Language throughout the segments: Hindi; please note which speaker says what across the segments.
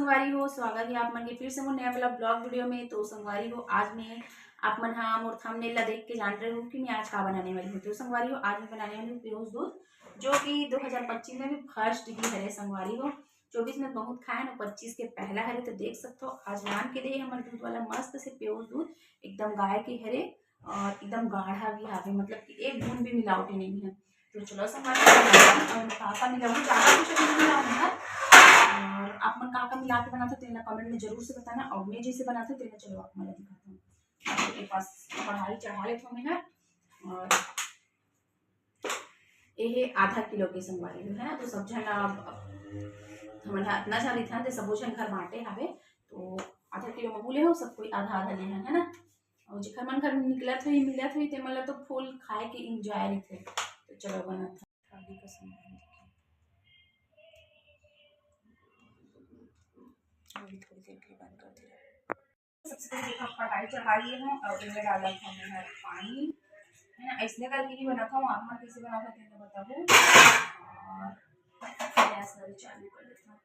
Speaker 1: संगवारी हो स्वागत है आप मन के फिर से मोर नया वाला ब्लॉग वीडियो में। तो संगवारी हो आज मैं आप मन हाँ मोर थंबनेल ला देख के जान रहे हो कि मैं आज का बनाने वाली हूँ। तो संगवारी हो आज मैं बनाने वाली हूँ प्योज दूध, जो कि 2025 में भी फर्स्ट डिग्री है। संगवारी हो 24 में बहुत खाए ना, 25 के पहला हरे। तो देख सकते हो आज मान के दे हमारे दूध वाला मस्त से प्योज दूध एकदम गाय के हरे और एकदम गाढ़ा भी हावे, मतलब कि एक बूंद भी मिलावटी नहीं है। तो चलो संगवारी काका मिलाऊंगी, ज़्यादा कुछ नहीं मिलाऊंगा। और आप मन का मिला के बनाते तेना कमेंट में जरूर से बताना। और मैं जैसे बनाते तेना चलो आप मैं दिखाता हूँ। आपके पास कढ़ाई चढ़ा लेता हूँ मैं, और ये आधा किलो के संगवारी है ना। तो सब जन हमारे इतना जारी था तो सबो जन घर बांटे हावे। तो आधा किलो में बोले हो सब कोई आधा आधा लेना है ना। और जेखर मन घर निकलत हुई मिलत हुई ते मतलब तो फुल खाए के इंजॉय रही थे। तो चलो बना था शादी का संगवारी। अभी थोड़ी देर के लिए बंद कर दिया। सबसे पहले देखो कढ़ाई चढ़ाई है और इनमें डाला था मैंने पानी, है ना। ऐसे करके ही बनाता हूँ, आप मन कैसे बनाता है बताओ। और गैस वाली चालू कर देता हूँ।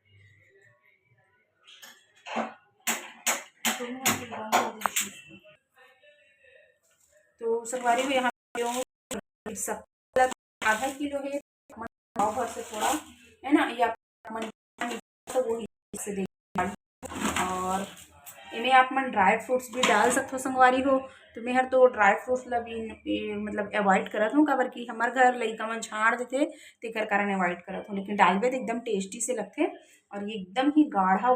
Speaker 1: तो संगवारी में यहाँ सब आधा किलो है, पाव भर से थोड़ा है ना, या तो वो से दे। और इन्हें आप मन ड्राई फ्रूट्स भी डाल सकते हो संगवारी हो। तो मैं हर तो ड्राई फ्रूट्स ला भी मतलब अवॉइड करत हूँ, काबर कि हमार घर लइका मन छाड़ देते तेकर कारण अवॉइड करत हूँ। लेकिन डालबे तो एकदम टेस्टी से लगते और ये एकदम ही गाढ़ा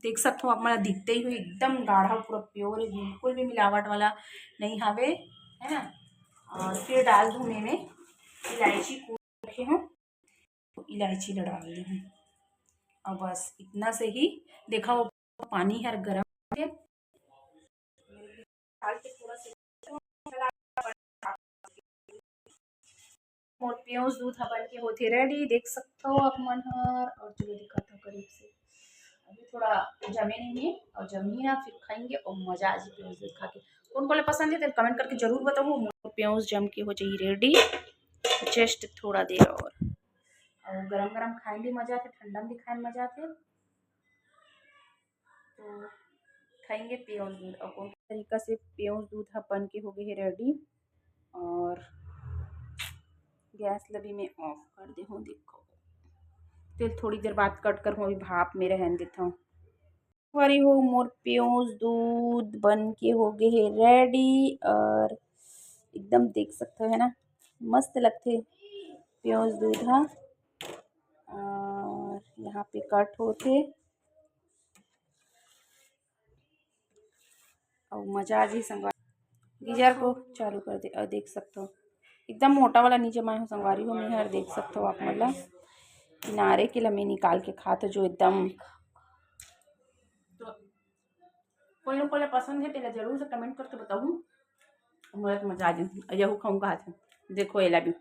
Speaker 1: देख सकते हो आप मन दिखते ही हुई एकदम गाढ़ा पूरा प्योर है, बिल्कुल भी मिलावट वाला नहीं हावे, है ना। और फिर डाल दूँ मैं इलायची कूट रखे हूँ, तो इलायची ला डाल दी हूँ। और बस इतना से ही देखा वो पानी हर गर्म है। मोर प्योज दूध बन के होते रेडी, देख सकते हो आप मन हर। और चलो दिखाता करीब से, अभी थोड़ा जमे नहीं है और जमी ना फिर खाएंगे और मजा आ जाए प्योज दूध खा के। कौन को पसंद है तो कमेंट करके जरूर बताओ। मोर प्योज जम के हो जाए रेडी, जस्ट थोड़ा देर और गरम गरम खाए भी मजा आते, ठंडा भी खाए मजा आते। तो खाएंगे प्योज दूध और कौन तरीका से प्योज दूध बन के हो गए है रेडी। और गैस लभी में ऑफ कर दे हूँ, देखो फिर थोड़ी देर बाद कट कर हूँ, अभी भाप में रहने देता हूँ। हमारी हो मोर प्योज दूध बन के हो गए है रेडी, और एकदम देख सकते हो है ना, मस्त लगते प्योज दूध। हाँ और यहाँ पे कट होते और मजा आ जी। संगवारी गीजर को चालू कर दे और देख सकते हो एकदम मोटा वाला नीचे मैं हूँ संगवारी हो मैं हर देख सकते हो आप मतलब किनारे के लम्बे निकाल के खाते जो एकदम। तो कोई लोग को पसंद है तो जरूर से कमेंट करके बताऊँ, मुझे तो मजा आ जाए। यही खाऊंगा, देखो ये लगी।